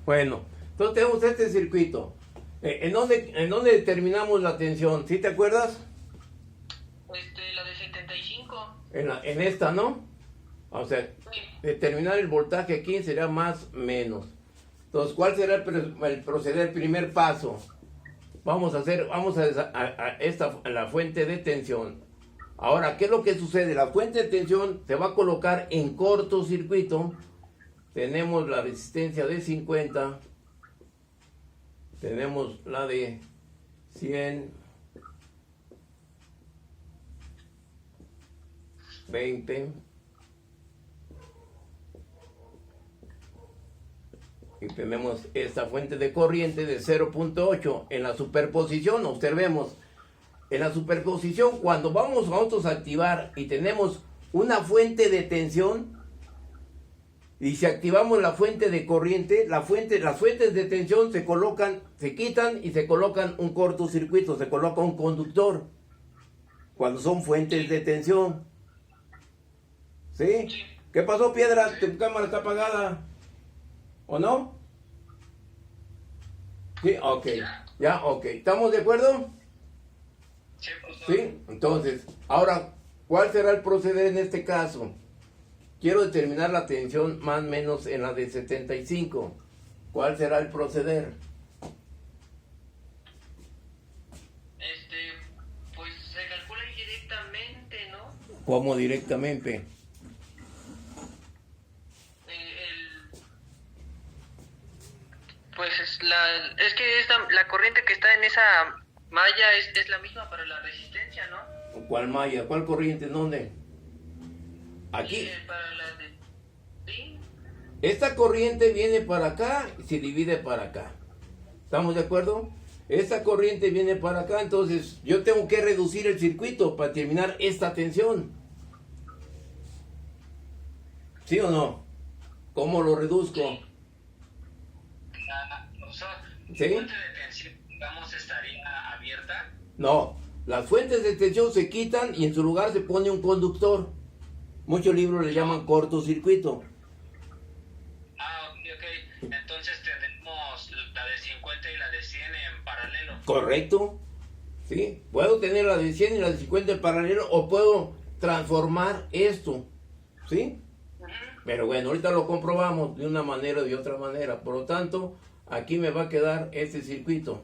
Bueno, entonces tenemos este circuito. ¿En dónde determinamos la tensión? ¿Sí te acuerdas? La de 75. En esta, ¿no? O sea, Sí. determinar el voltaje aquí será más menos. Entonces, ¿cuál será el proceder? El primer paso. Vamos a la fuente de tensión. Ahora, ¿qué es lo que sucede? La fuente de tensión se va a colocar en cortocircuito. Tenemos la resistencia de 50. Tenemos la de 100. 20. Y tenemos esta fuente de corriente de 0.8 en la superposición. Observemos, en la superposición, cuando vamos nosotros a activar y tenemos una fuente de tensión, y si activamos la fuente de corriente, las fuentes de tensión se quitan y se colocan un cortocircuito, se coloca un conductor, cuando son fuentes de tensión. ¿Sí? Sí. ¿Qué pasó, Piedra? ¿Tu cámara está apagada? ¿O no? Sí, ok. Ya, ok. ¿Estamos de acuerdo? Sí, profesor. Sí. Entonces, ahora, ¿cuál será el proceder en este caso? Quiero determinar la tensión más o menos en la de 75. ¿Cuál será el proceder? Pues se calcula indirectamente, ¿no? ¿Cómo directamente? Pues es que la corriente que está en esa malla es la misma para la resistencia, ¿no? ¿Cuál malla? ¿Cuál corriente? ¿En dónde? Aquí. Para la de... Sí. Esta corriente viene para acá y se divide para acá. ¿Estamos de acuerdo? Esta corriente viene para acá, entonces yo tengo que reducir el circuito para terminar esta tensión. ¿Sí o no? ¿Cómo lo reduzco? O sea, ¿Sí? ¿la fuente de tensión, digamos, estaría abierta? No, las fuentes de tensión se quitan y en su lugar se pone un conductor. Muchos libros le llaman cortocircuito. Ah, ok. Entonces tendremos la de 50 y la de 100 en paralelo. ¿Correcto? ¿Sí? Puedo tener la de 100 y la de 50 en paralelo o puedo transformar esto. ¿Sí? Pero bueno, ahorita lo comprobamos de una manera o de otra manera. Por lo tanto, aquí me va a quedar este circuito.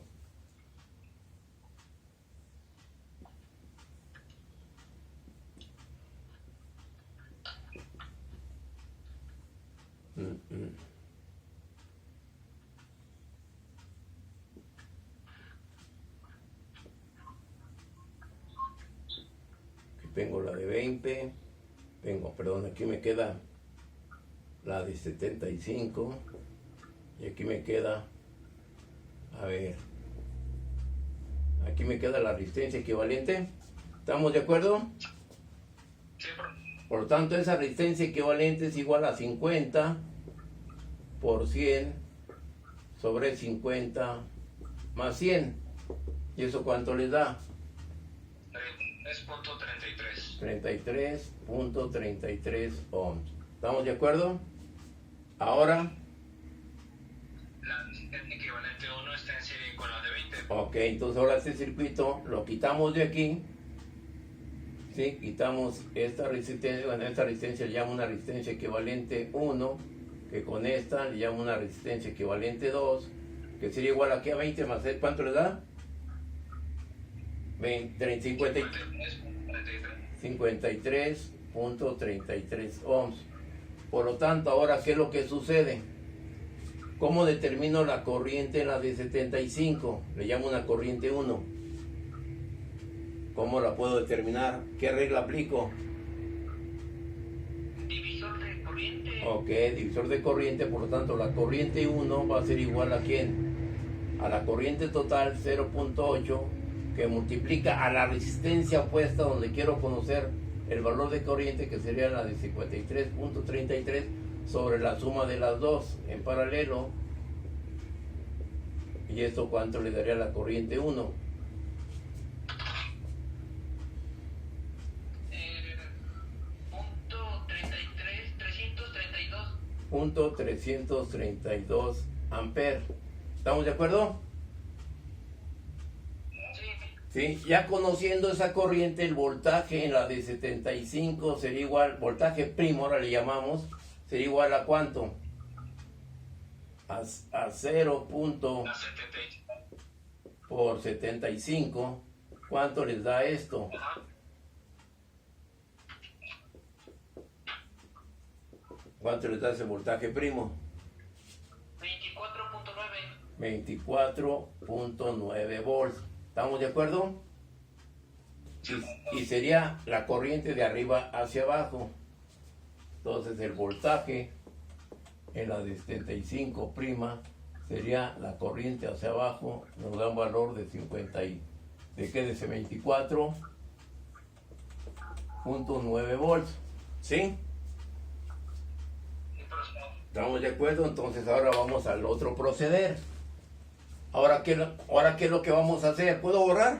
Aquí tengo la de 20. Aquí me queda la de 75. Y aquí me queda, aquí me queda la resistencia equivalente. ¿Estamos de acuerdo? Sí, Por lo tanto, esa resistencia equivalente es igual a 50 por 100 sobre 50 más 100. ¿Y eso cuánto les da? 3.33. 33.33 ohms. ¿Estamos de acuerdo? Ahora, La resistencia equivalente 1 está en serie con la de 20. ok, entonces ahora este circuito lo quitamos de aquí. ¿Sí? Quitamos esta resistencia. Bueno, esta resistencia le llamo una resistencia equivalente 1, que con esta le llamo una resistencia equivalente 2, que sería igual aquí a 20 más 6. ¿Cuánto le da? 53.33 ohms. Por lo tanto, ahora, ¿qué es lo que sucede? ¿Cómo determino la corriente en la de 75? Le llamo una corriente 1. ¿Cómo la puedo determinar? ¿Qué regla aplico? Divisor de corriente. Ok, divisor de corriente, por lo tanto la corriente 1 va a ser igual a ¿quién? A la corriente total 0.8, que multiplica a la resistencia opuesta donde quiero conocer el valor de corriente, que sería la de 53.33 sobre la suma de las dos en paralelo. ¿Y esto cuánto le daría a la corriente 1? Punto 33, 332. Punto 332 amperes. ¿Estamos de acuerdo? Sí, ya conociendo esa corriente, el voltaje en la de 75 sería igual, voltaje primo, ahora le llamamos, sería igual a ¿cuánto? A 0. A 75. Por 75. ¿Cuánto les da esto? Ajá. ¿Cuánto les da ese voltaje primo? 24.9. 24.9 volts. ¿Estamos de acuerdo? Y sería la corriente de arriba hacia abajo. Entonces el voltaje en la de 75 prima sería la corriente hacia abajo. Nos da un valor de 50 y... ¿De qué? De ese 24.9 volts. ¿Sí? ¿Estamos de acuerdo? Entonces ahora vamos al otro proceder. Ahora ¿qué es lo que vamos a hacer? ¿Puedo borrar? ¿Me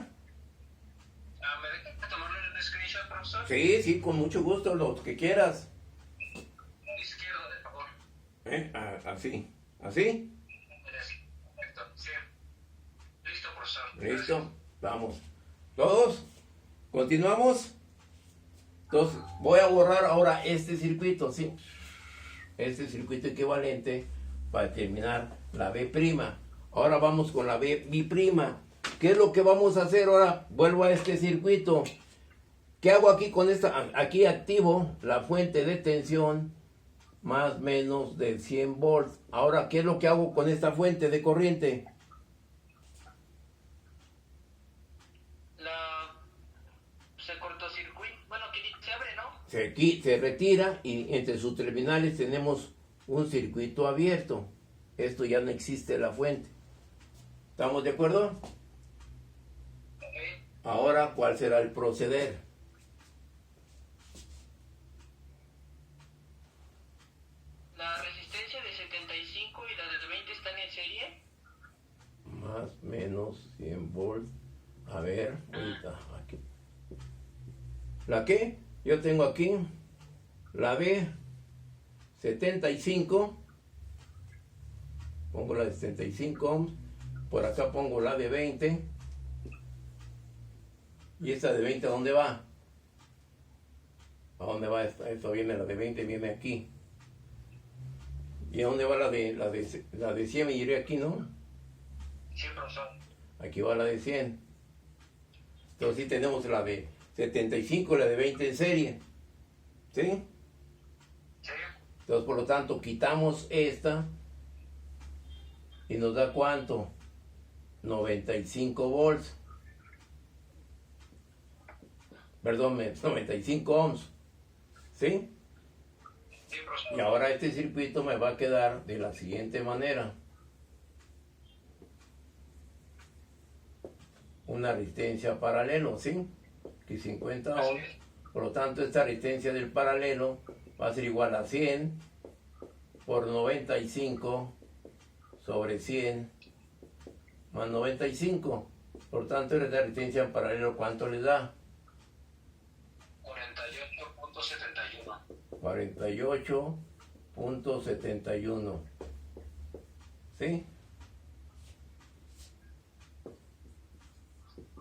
dejas tomarle un screenshot, profesor? Sí, con mucho gusto, lo que quieras. Izquierdo, de favor. Así. ¿Así? Perfecto, sí. Listo, profesor. ¿Listo? Vamos. ¿Todos? ¿Continuamos? Entonces, voy a borrar ahora este circuito, ¿sí? Este circuito equivalente para terminar la B'. Ahora vamos con la B'. ¿Qué es lo que vamos a hacer ahora? Vuelvo a este circuito. ¿Qué hago aquí con esta? Aquí activo la fuente de tensión más menos de 100 volts. Ahora, ¿qué es lo que hago con esta fuente de corriente? Se cortocircuita. Bueno, que se abre, ¿no? Se retira y entre sus terminales tenemos un circuito abierto. Esto ya no existe la fuente. ¿Estamos de acuerdo? Okay. Ahora, ¿cuál será el proceder? ¿La resistencia de 75 y la de 20 están en serie? Más menos 100 volts. A ver, ahorita, aquí. ¿La qué? Yo tengo aquí la B 75. Pongo la de 75 ohms. Por acá pongo la de 20. ¿Y esta de 20 a dónde va? ¿A dónde va esta? Esto viene, la de 20 viene aquí. ¿Y a dónde va la de 100? Me iré aquí, ¿no? Sí, profesor. Aquí va la de 100. Entonces sí tenemos la de 75 y la de 20 en serie. ¿Sí? Sí. Entonces por lo tanto quitamos esta y nos da ¿cuánto? 95 volts. Perdón, 95 ohms. ¿Sí? Sí, profesor. Y ahora este circuito me va a quedar de la siguiente manera. Una resistencia paralelo, ¿sí? Aquí 50 ohms. Por lo tanto, esta resistencia del paralelo va a ser igual a 100 por 95 sobre 100 más 95. Por lo tanto, la resistencia en paralelo, ¿cuánto le da? 48.71. 48.71. ¿Sí?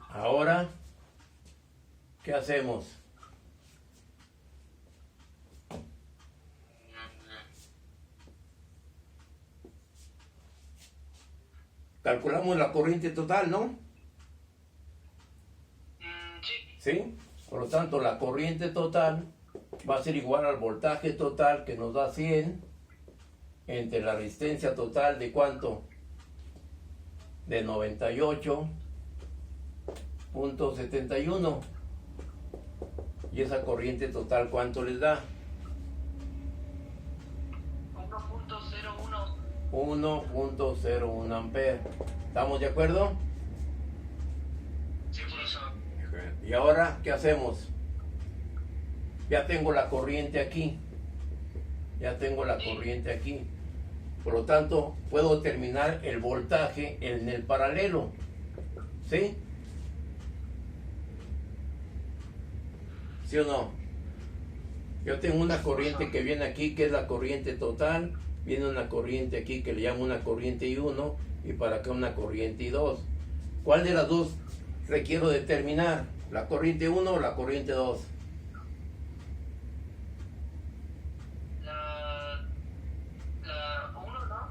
Ahora, ¿qué hacemos? Calculamos la corriente total, ¿no? Sí. ¿Sí? Por lo tanto, la corriente total va a ser igual al voltaje total, que nos da 100, entre la resistencia total de ¿cuánto? De 98.71. Y esa corriente total, ¿cuánto les da? 1.01. 1.01 amperes. ¿Estamos de acuerdo? Sí, profesor. Y ahora, ¿qué hacemos? Ya tengo la corriente aquí. Ya tengo la corriente aquí. Por lo tanto, puedo determinar el voltaje en el paralelo. ¿Sí? ¿Sí o no? Yo tengo una corriente que viene aquí, que es la corriente total, viene una corriente aquí que le llamo una corriente I1 y para acá una corriente I2. ¿Cuál de las dos requiero determinar? ¿La corriente 1 o la corriente 2? La 1, ¿no?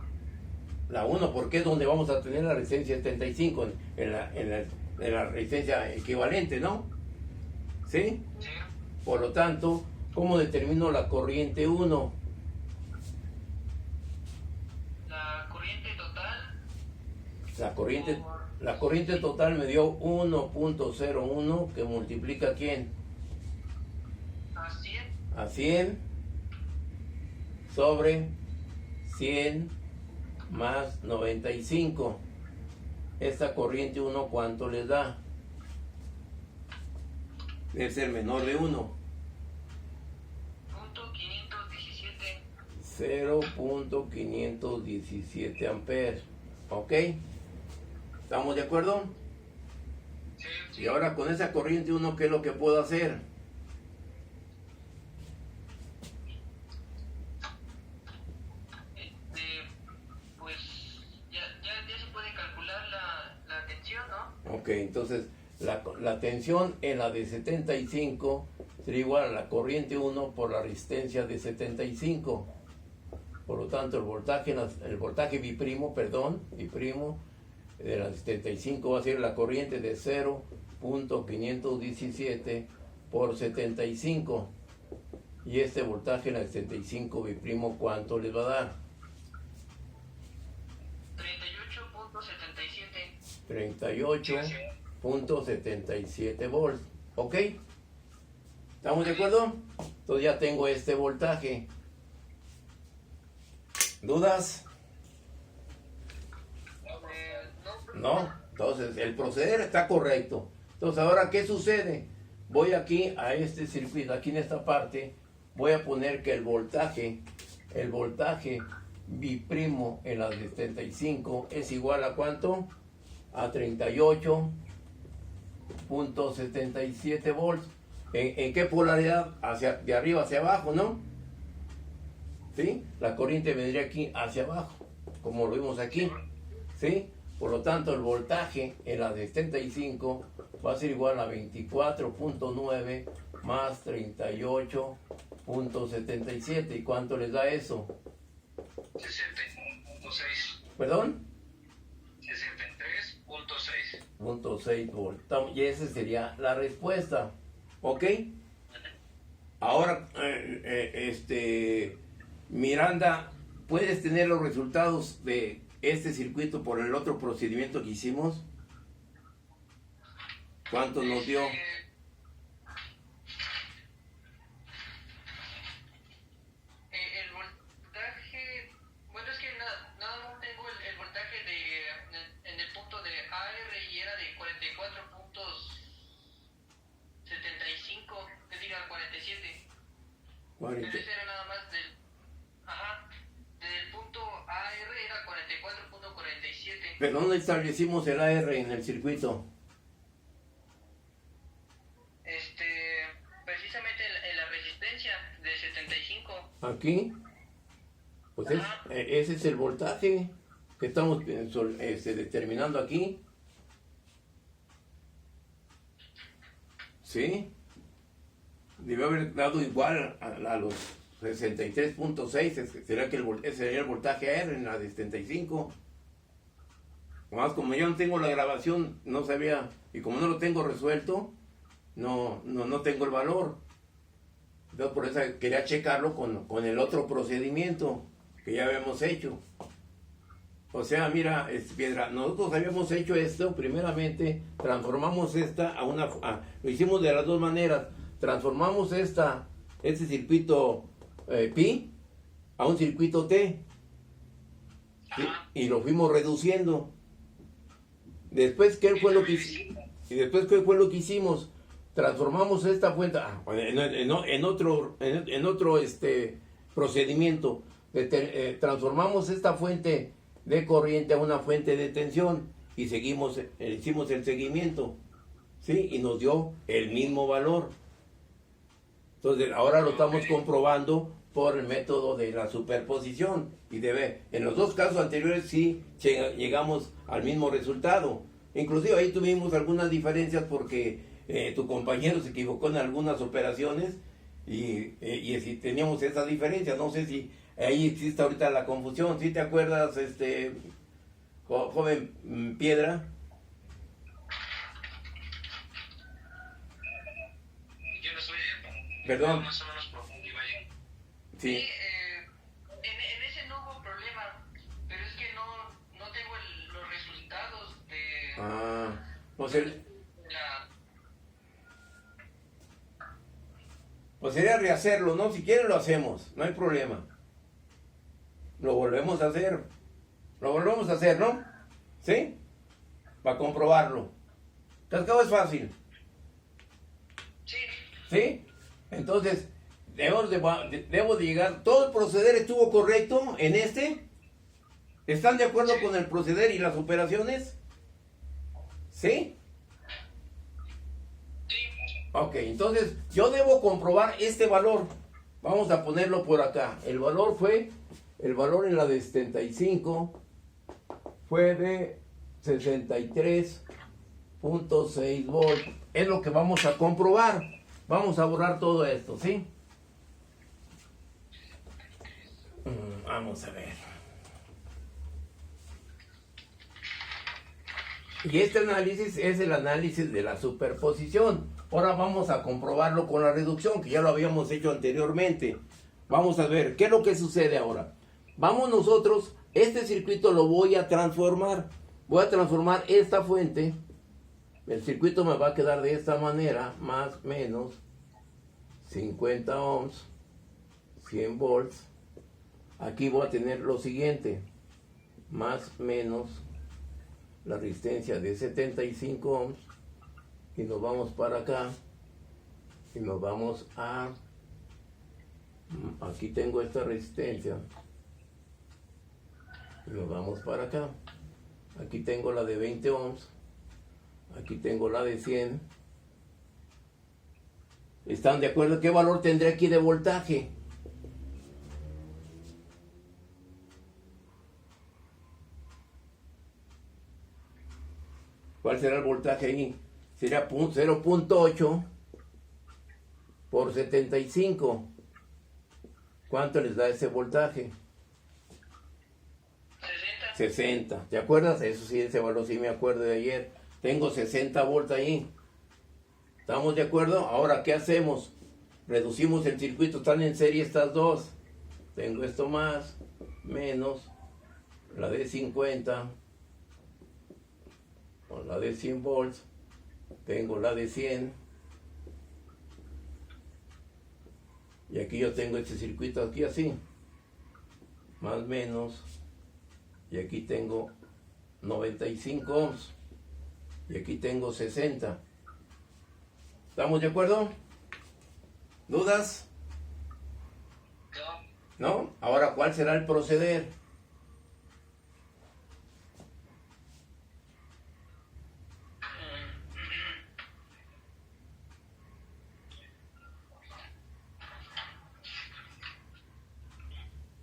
La 1, porque es donde vamos a tener la resistencia 75 en la resistencia equivalente, ¿no? ¿Sí? Sí. Por lo tanto, ¿cómo determino la corriente 1? La corriente total. La corriente total me dio 1.01 que multiplica ¿quién? A 100. A 100 sobre 100 más 95. Esta corriente 1, ¿cuánto les da? Debe ser menor de 1. 0.517 amperes. ¿Ok? ¿Estamos de acuerdo? Sí, Y ahora con esa corriente 1, ¿qué es lo que puedo hacer? Pues ya se puede calcular la tensión, ¿no? Ok, entonces la tensión en la de 75 sería igual a la corriente 1 por la resistencia de 75. Por lo tanto, el voltaje biprimo de la 75 va a ser la corriente de 0.517 por 75. Y este voltaje en la 75 biprimo, ¿cuánto les va a dar? 38.77. 38.77 volts. ¿Ok? ¿Estamos de acuerdo? Entonces ya tengo este voltaje. ¿Dudas? No. Entonces el proceder está correcto. Entonces ahora, ¿qué sucede? Voy aquí a este circuito, aquí en esta parte, voy a poner que el voltaje biprimo en la de 75 es igual a ¿cuánto? A 38.77 volts. ¿En qué polaridad? De arriba hacia abajo, ¿no? ¿Sí? La corriente vendría aquí hacia abajo, como lo vimos aquí. ¿Sí? Por lo tanto, el voltaje en la de 75 va a ser igual a 24.9 más 38.77. ¿Y cuánto les da eso? 63.6. ¿Perdón? 63.6. 0.6 volts. Y esa sería la respuesta. ¿Ok? Ahora, Miranda, ¿puedes tener los resultados de este circuito por el otro procedimiento que hicimos? ¿Cuánto nos dio? El voltaje, bueno, es que nada más tengo el voltaje en el punto de AR y era de 44.75, que diga 47. 40. Pero ese era nada más del punto AR era 44.47. ¿Pero dónde establecimos el AR en el circuito? Precisamente en la resistencia de 75. Aquí. Pues ese es el voltaje que estamos determinando aquí. ¿Sí? Debe haber dado igual a los 63.6. Será que ese sería el voltaje AR en la de 75. Más como yo no tengo la grabación, no sabía, y como no lo tengo resuelto, no tengo el valor. Entonces por eso quería checarlo con el otro procedimiento que ya habíamos hecho. O sea, mira, Piedra, nosotros habíamos hecho esto, primeramente transformamos lo hicimos de las dos maneras. Transformamos este circuito pi a un circuito T, ¿sí? Y lo fuimos reduciendo. Después, ¿qué fue lo que hicimos? Transformamos esta fuente en otro procedimiento. Transformamos esta fuente de corriente a una fuente de tensión y hicimos el seguimiento, ¿sí? Y nos dio el mismo valor. Entonces ahora lo estamos comprobando por el método de la superposición. Y en los dos casos anteriores sí llegamos al mismo resultado. Inclusive ahí tuvimos algunas diferencias porque tu compañero se equivocó en algunas operaciones y si teníamos esa diferencia. No sé si ahí existe ahorita la confusión. ¿Sí te acuerdas, joven Piedra? Yo no soy... Perdón. Más o menos por donde vaya. Sí. En ese no hubo problema, pero es que no tengo los resultados de Pues, la... pues sería rehacerlo, ¿no? Si quieren lo hacemos, no hay problema. Lo volvemos a hacer. Lo volvemos a hacer, ¿no? ¿Sí? Para comprobarlo. Cascado es fácil. Sí, ¿Sí? Entonces, debo de llegar. ¿Todo el proceder estuvo correcto en este? ¿Están de acuerdo con el proceder y las operaciones? ¿Sí? sí. Ok, entonces yo debo comprobar este valor. Vamos a ponerlo por acá. El valor en la de 75 fue de 63.6 volts. Es lo que vamos a comprobar. Vamos a borrar todo esto, ¿sí? Vamos a ver. Y este análisis es el análisis de la superposición. Ahora vamos a comprobarlo con la reducción, que ya lo habíamos hecho anteriormente. Vamos a ver, ¿qué es lo que sucede ahora? Vamos nosotros, este circuito lo voy a transformar. Voy a transformar esta fuente. El circuito me va a quedar de esta manera, más menos 50 ohms, 100 volts. Aquí voy a tener lo siguiente, más menos la resistencia de 75 ohms, y nos vamos para acá, y nos vamos a, aquí tengo esta resistencia, y nos vamos para acá, aquí tengo la de 20 ohms, aquí tengo la de 100. ¿Están de acuerdo? ¿Qué valor tendré aquí de voltaje? ¿Cuál será el voltaje ahí? Sería 0.8 por 75. ¿Cuánto les da ese voltaje? 60. ¿Te acuerdas? Eso sí, ese valor sí me acuerdo de ayer. Tengo 60 volts ahí. ¿Estamos de acuerdo? Ahora, ¿qué hacemos? Reducimos el circuito. Están en serie estas dos. Tengo esto más, menos, la de 50, con la de 100 volts. Tengo la de 100. Y aquí yo tengo este circuito aquí así. Más menos. Y aquí tengo 95 ohms. Y aquí tengo 60. ¿Estamos de acuerdo? ¿Dudas? ¿No? Ahora, ¿cuál será el proceder?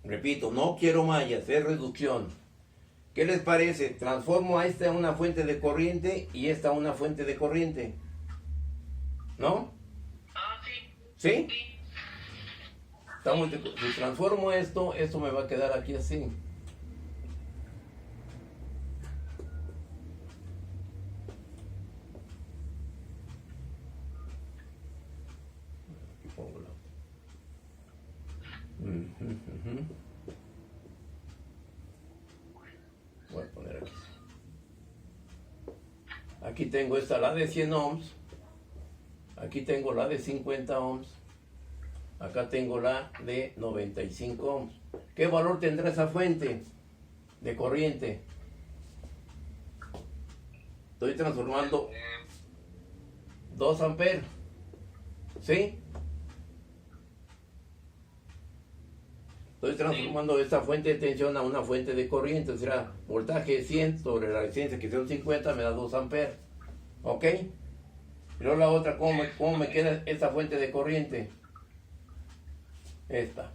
Repito, no quiero mallas, es reducción. ¿Qué les parece? Transformo a esta en una fuente de corriente y esta en una fuente de corriente. ¿No? Sí. ¿Sí? Sí. Si transformo esto me va a quedar aquí así. Aquí pongo la... Voy a poner aquí. Aquí tengo esta, la de 100 ohms. Aquí tengo la de 50 ohms. Acá tengo la de 95 ohms. ¿Qué valor tendrá esa fuente de corriente? Estoy transformando 2 amperes. ¿Sí? Estoy transformando esta fuente de tensión a una fuente de corriente. Será voltaje 100 sobre la resistencia que son 50, me da 2 amperes. ¿Ok? Y luego la otra, ¿cómo me queda esta fuente de corriente? Esta.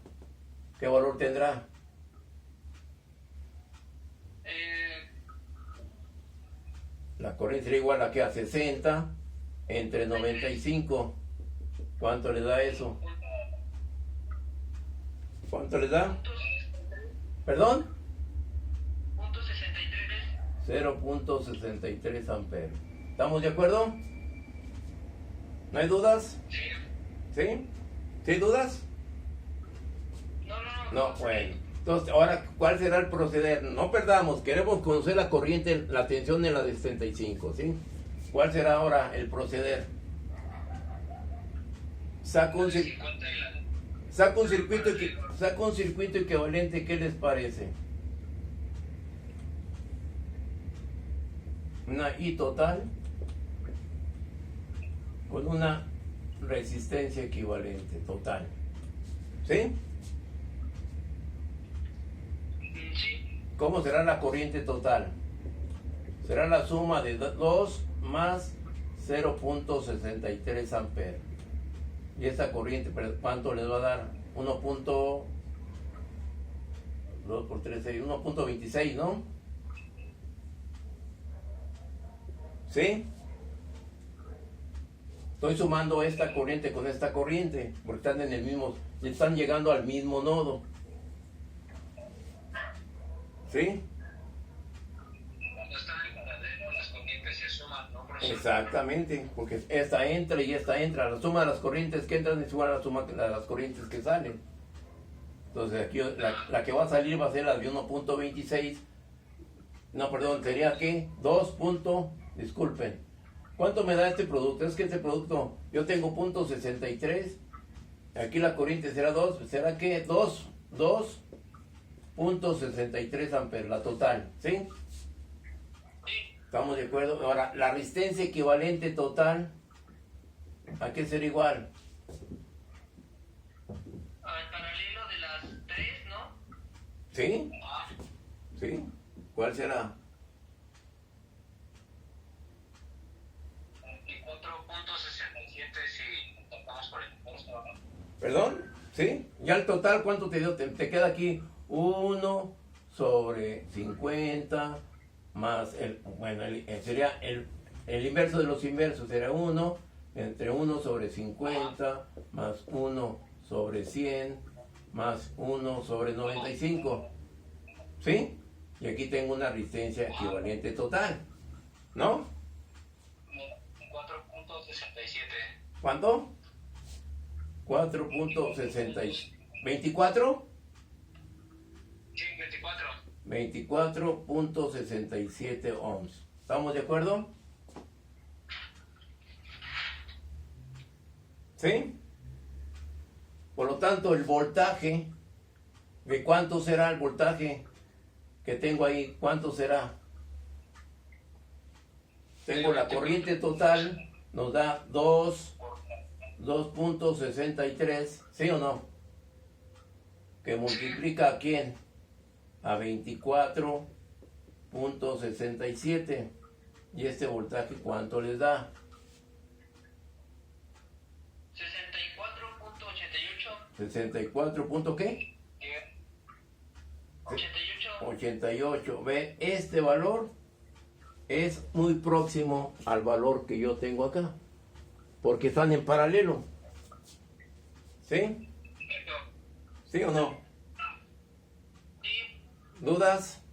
¿Qué valor tendrá? La corriente sería igual a que a 60 entre 95. ¿Cuánto le da eso? ¿Cuánto le da? ¿Perdón? 0.63 amperes. ¿Estamos de acuerdo? ¿No hay dudas? ¿Sí? ¿Sí hay dudas? No, bueno. Entonces, ahora, ¿cuál será el proceder? No perdamos, queremos conocer la corriente, la tensión en la de 65, ¿sí? ¿Cuál será ahora el proceder? Saco un circuito equivalente, ¿qué les parece? Una I total con una resistencia equivalente total. ¿Sí? ¿Cómo será la corriente total? Será la suma de 2 más 0.63 amperes. Y esta corriente, ¿cuánto les va a dar? 1.2 por 3, 1.26, ¿no? ¿Sí? Estoy sumando esta corriente con esta corriente, porque están en el mismo, están llegando al mismo nodo. ¿Sí? Cuando están en paradero, las corrientes se suman, ¿no? Exactamente, porque esta entra y esta entra. La suma de las corrientes que entran es igual a la suma de las corrientes que salen. Entonces aquí la que va a salir va a ser la de 1.26. No, perdón, sería que 2. Disculpen. ¿Cuánto me da este producto? Es que este producto, yo tengo .63. Aquí la corriente será 2. ¿Será que 2.63 amperes, la total? ¿Sí? ¿Estamos de acuerdo? Ahora, la resistencia equivalente total, ¿a qué será igual? Al paralelo de las 3, ¿no? ¿Sí? ¿Sí? ¿Cuál será? 24.67 si tocamos por el curso. ¿Perdón? ¿Sí? ¿Ya el total cuánto te dio? Te queda aquí 1 sobre 50 más sería el inverso de los inversos, sería 1 entre 1 sobre 50 más 1 sobre 100 más 1 sobre 95. ¿Sí? Y aquí tengo una resistencia equivalente total, ¿no? 4.67. ¿Cuánto? 4.60. ¿24? Sí, 24. 24.67 ohms. ¿Estamos de acuerdo? ¿Sí? Por lo tanto, el voltaje, ¿de cuánto será el voltaje que tengo ahí? ¿Cuánto será? Tengo la corriente total, nos da 2.63, ¿sí o no? Que multiplica a quién? A 24.67. ¿Y este voltaje cuánto les da? 64.88. ¿64 qué? 88. 88. Ve, este valor es muy próximo al valor que yo tengo acá, porque están en paralelo. ¿Sí? ¿Sí o no? Sí. ¿Dudas?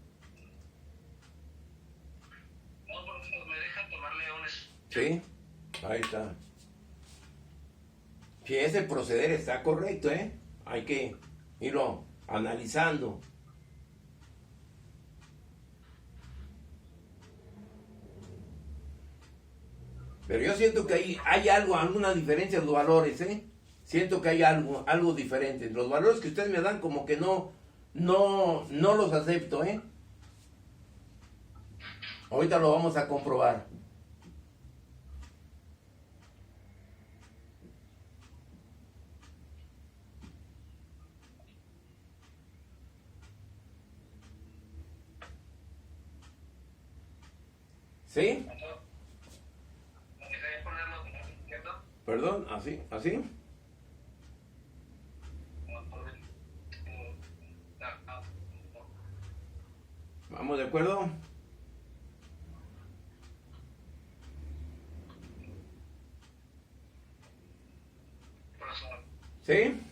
No, me deja tomarle un... Sí, ahí está. Si ese proceder está correcto, hay que irlo analizando. Pero yo siento que hay alguna diferencia en los valores, Siento que hay algo diferente. Los valores que ustedes me dan como que no los acepto, Ahorita lo vamos a comprobar. ¿Sí? Perdón, así. ¿Estamos de acuerdo? Profesor. ¿Sí?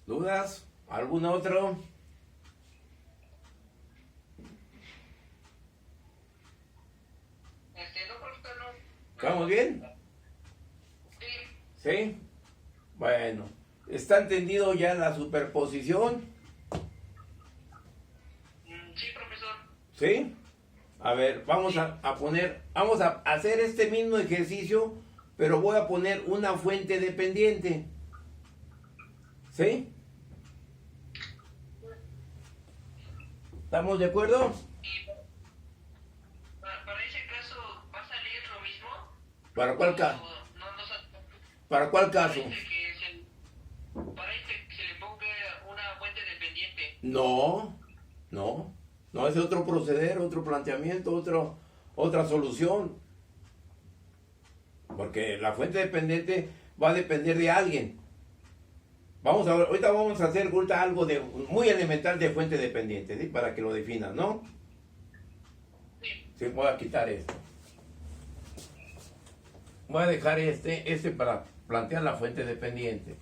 ¿Dudas? ¿Algún otro? No, profesor, no. ¿Estamos bien? Sí, ¿Sí? Bueno, ¿está entendido ya la superposición? sí, profesor. ¿Sí? A ver, vamos vamos a hacer este mismo ejercicio, pero voy a poner una fuente dependiente. ¿Sí? ¿Estamos de acuerdo? Y para ese caso, ¿va a salir lo mismo? ¿Para cuál, ¿Para cuál caso? Para que se le ponga una fuente dependiente. No, es otro proceder, otro planteamiento, otra solución. Porque la fuente dependiente va a depender de alguien. Ahorita vamos a hacer algo de muy elemental de fuente dependiente, ¿sí? Para que lo definan, ¿no? Sí, voy a quitar esto. Voy a dejar este para plantear la fuente dependiente.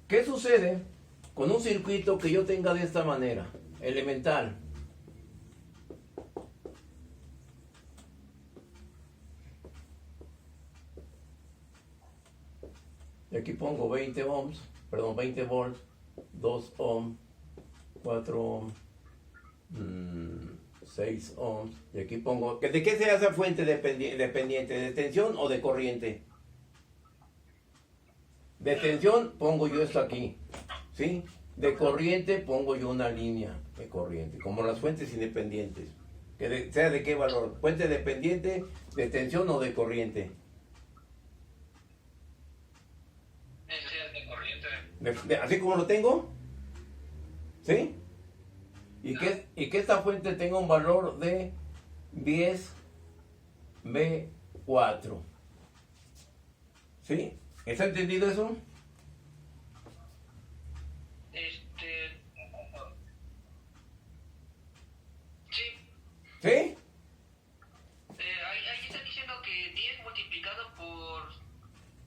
¿Qué sucede con un circuito que yo tenga de esta manera? Elemental. Y aquí pongo 20 volts, 2 ohms, 4 ohms, 6 ohms. Y aquí pongo, ¿de qué sea esa fuente dependiente? ¿De tensión o de corriente? De tensión pongo yo esto aquí, ¿sí? De corriente pongo yo una línea de corriente, como las fuentes independientes. ¿Sea de qué valor? ¿Fuente dependiente, de tensión o de corriente? De corriente. Así como lo tengo, ¿sí? Y que esta fuente tenga un valor de 10V4. ¿Sí? ¿Está entendido eso? Sí. ¿Sí? Ahí está diciendo que 10 multiplicado por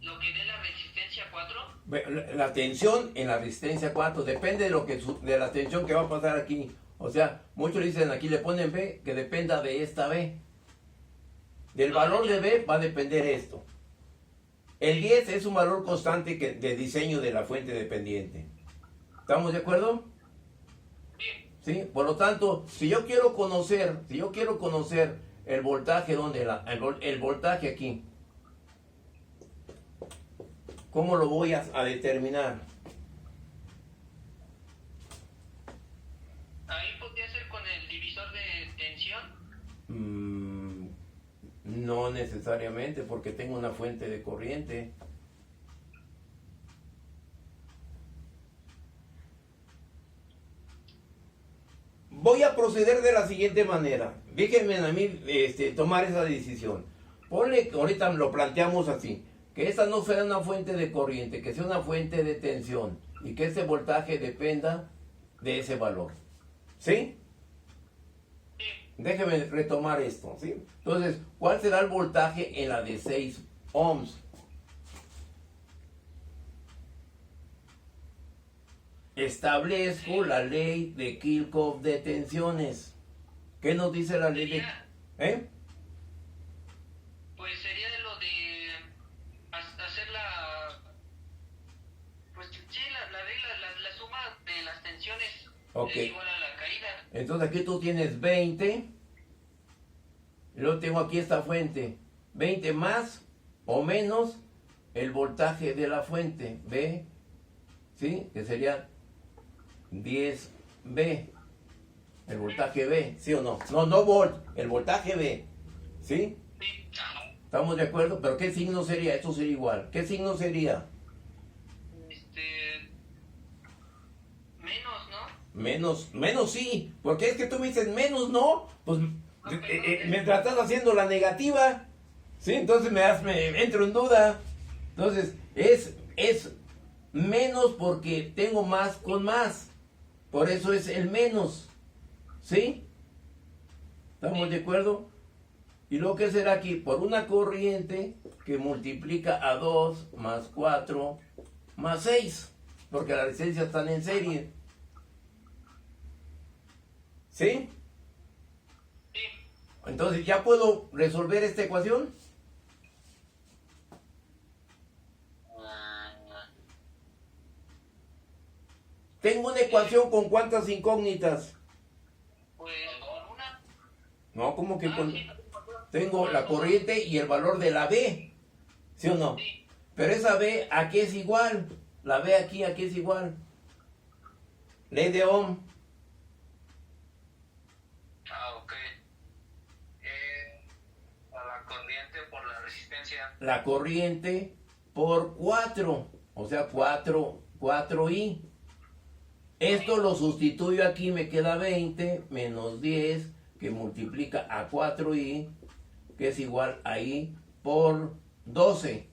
lo que dé la resistencia 4. La tensión en la resistencia 4 depende de la tensión que va a pasar aquí. O sea, muchos dicen aquí le ponen B, que dependa de esta B. Del valor de B va a depender esto. El 10 es un valor constante de diseño de la fuente dependiente. ¿Estamos de acuerdo? ¿Sí? Por lo tanto, si yo quiero conocer el voltaje, el voltaje aquí, ¿cómo lo voy a determinar? Ahí podría ser con el divisor de tensión. No necesariamente, porque tengo una fuente de corriente. Voy a proceder de la siguiente manera. Déjenme a mí tomar esa decisión. Ponle que ahorita lo planteamos así, que esta no sea una fuente de corriente, que sea una fuente de tensión y que ese voltaje dependa de ese valor. ¿Sí? Déjenme retomar esto, ¿sí? Entonces, ¿cuál será el voltaje en la de 6 ohms? Establezco la ley de Kirchhoff de tensiones. ¿Qué nos dice la ley de...? Pues sería de lo de hacer pues sí, la regla, la suma de las tensiones es igual a la caída. Entonces aquí tú tienes 20, y luego tengo aquí esta fuente, 20 más o menos el voltaje de la fuente, B, ¿sí? Que sería 10V, el voltaje B, ¿sí o no? No volt, el voltaje B, ¿sí? ¿Estamos de acuerdo? ¿Pero qué signo sería? Esto sería igual. ¿Qué signo sería? Menos, ¿no? Menos sí. Porque es que tú me dices menos, ¿no? Pues mientras estás haciendo la negativa, ¿sí? Entonces me entro en duda. Entonces, es menos porque tengo más con más. Por eso es el menos. ¿Sí? ¿Estamos de acuerdo? Y lo que será aquí, por una corriente que multiplica a 2 más 4 más 6, porque las resistencias están en serie. ¿Sí? Sí. Entonces, ¿ya puedo resolver esta ecuación? Tengo una ecuación con ¿cuántas incógnitas? Pues con una. No, como que con... Sí. Tengo la corriente y el valor de la B. ¿Sí o no? Sí. Pero esa B aquí es igual. La B aquí es igual. Ley de Ohm. Ok. La corriente por la resistencia. La corriente por 4. O sea, 4I. Esto lo sustituyo aquí, me queda 20 menos 10, que multiplica a 4I, que es igual a I por 12.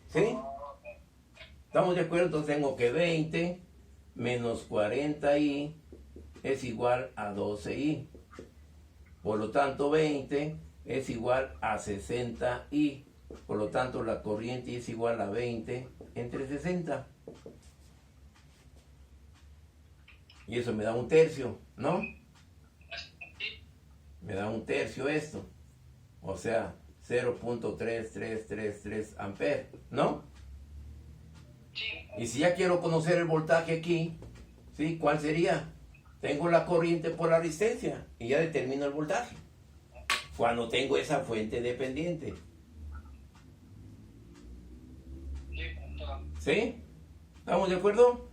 ¿Sí? ¿Estamos de acuerdo? Entonces tengo que 20 menos 40I es igual a 12I. Por lo tanto, 20 es igual a 60I. Por lo tanto, la corriente es igual a 20 entre 60. Y eso me da un tercio, ¿no? Me da un tercio esto. O sea, 0.3333 amperes, ¿no? Sí. Y si ya quiero conocer el voltaje aquí, ¿sí? ¿Cuál sería? Tengo la corriente por la resistencia y ya determino el voltaje. Cuando tengo esa fuente dependiente. ¿Sí? ¿Estamos de acuerdo?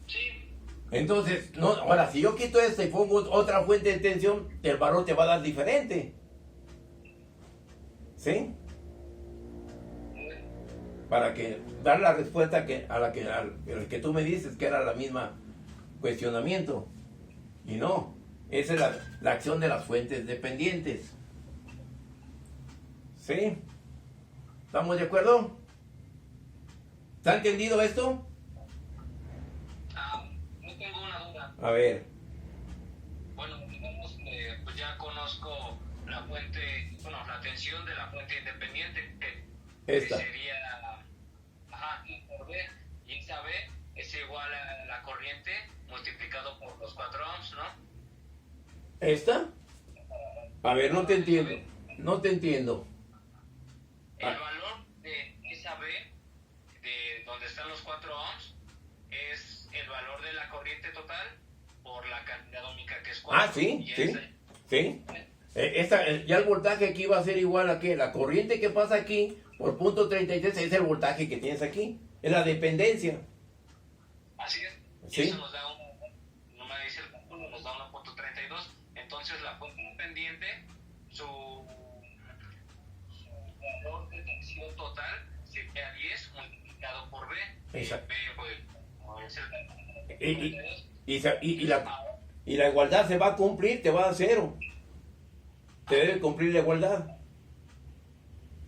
Sí. Entonces, no, ahora, si yo quito esta y pongo otra fuente de tensión, el valor te va a dar diferente. ¿Sí? Para que dar la respuesta al que tú me dices que era la misma cuestionamiento. Y no, esa es la acción de las fuentes dependientes. ¿Sí? ¿Estamos de acuerdo? ¿Está entendido esto? No tengo una duda. A ver. Bueno, digamos que pues ya conozco la fuente, bueno, la tensión de la fuente independiente, que Esta. sería I por B, y esa B es igual a la corriente multiplicado por los 4 ohms, ¿no? ¿Esta? A ver, no te entiendo. No te entiendo. El valor de esa B, de donde están los 4 ohms, es el valor de la corriente total por la cantidad ohmica que es 4. Ah, sí, Y sí, esa- sí. Ya el voltaje aquí va a ser igual a que la corriente que pasa aquí por punto 33 es el voltaje que tienes aquí. Es la dependencia. Así es. Sí. Y eso nos da no me dice el cálculo, nos da 1.32. Entonces la fuente independiente, su valor de tensión total sería 10 multiplicado por B. Exacto. B, pues, no es el Y, 32. y la igualdad se va a cumplir, te va a dar 0. Te debe cumplir la igualdad.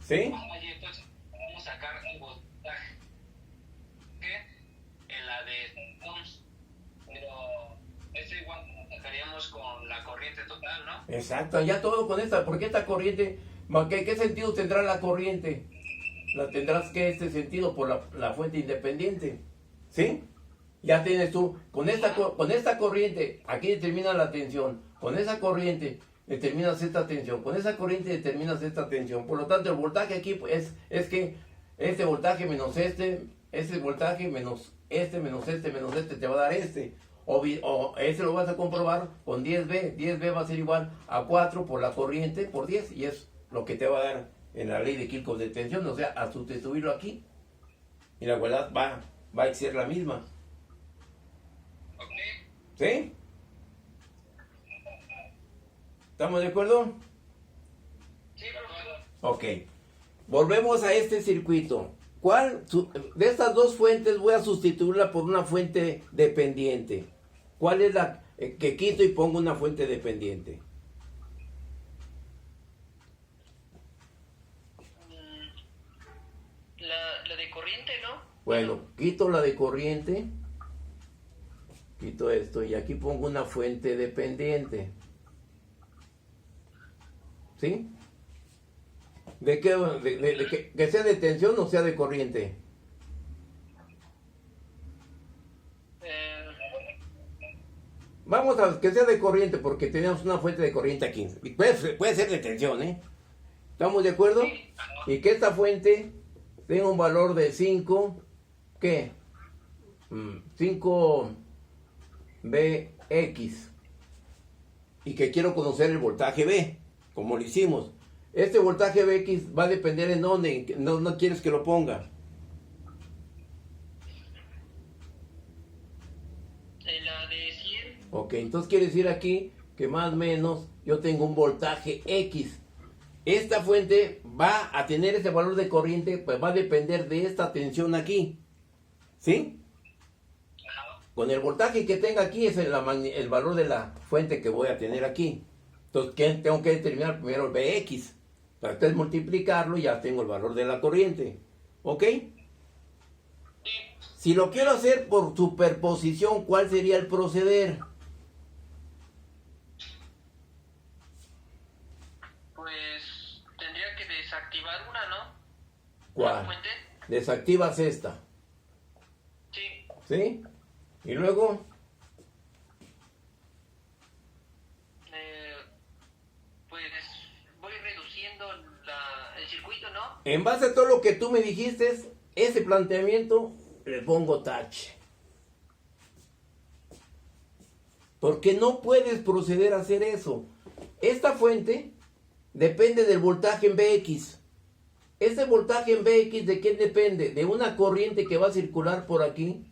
¿Sí? Y entonces vamos a sacar el voltaje en la de ohms, pero eso igual lo sacaríamos con la corriente total, ¿no? Exacto, ya todo con esta, porque esta corriente, ¿qué sentido tendrá la corriente? La tendrás que este sentido por la fuente independiente. ¿Sí? Ya tienes tú, con esta corriente, aquí determina la tensión, con esa corriente determinas esta tensión, con esa corriente determinas esta tensión. Por lo tanto, el voltaje aquí pues, es que este voltaje menos este voltaje menos este te va a dar este. O este lo vas a comprobar con 10B. 10B va a ser igual a 4 por la corriente por 10 y es lo que te va a dar en la ley de Kirchhoff de tensión. O sea, a sustituirlo aquí y la igualdad va a ser la misma. ¿Sí? ¿Estamos de acuerdo? Sí, profesor. Ok. Volvemos a este circuito. De estas dos fuentes voy a sustituirla por una fuente dependiente? ¿Cuál es la que quito y pongo una fuente dependiente? La de corriente, ¿no? Bueno, quito la de corriente. Quito esto y aquí pongo una fuente dependiente. ¿Sí? ¿De qué? Que sea de tensión o sea de corriente. Vamos a que sea de corriente porque tenemos una fuente de corriente aquí. Y puede ser de tensión, ¿eh? ¿Estamos de acuerdo? Y que esta fuente tenga un valor de 5, ¿qué? 5 Bx. Y que quiero conocer el voltaje B, como lo hicimos. Este voltaje Bx va a depender en dónde, no quieres que lo ponga. En la de 100. Ok, entonces quiere decir aquí que más o menos yo tengo un voltaje X. Esta fuente va a tener ese valor de corriente, pues va a depender de esta tensión aquí. ¿Sí? Con el voltaje que tenga aquí es el valor de la fuente que voy a tener aquí. Entonces, tengo que determinar primero el Bx. Para después multiplicarlo y ya tengo el valor de la corriente. ¿Ok? Si lo quiero hacer por superposición, ¿cuál sería el proceder? Pues tendría que desactivar una, ¿no? ¿Cuál? ¿Una fuente? Desactivas esta. Sí. ¿Sí? Y luego, Pues voy reduciendo el circuito, ¿no? en base a todo lo que tú me dijiste, ese planteamiento le pongo tache. Porque no puedes proceder a hacer eso. Esta fuente depende del voltaje en Bx. Ese voltaje en Bx, ¿de qué depende? De una corriente que va a circular por aquí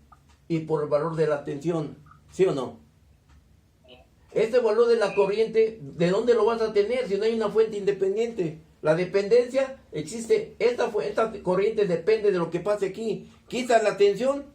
y por el valor de la tensión. ¿Sí o no? Este valor de la corriente, ¿de dónde lo vas a tener si no hay una fuente independiente? La dependencia existe. Esta corriente depende de lo que pase aquí. Quitas la tensión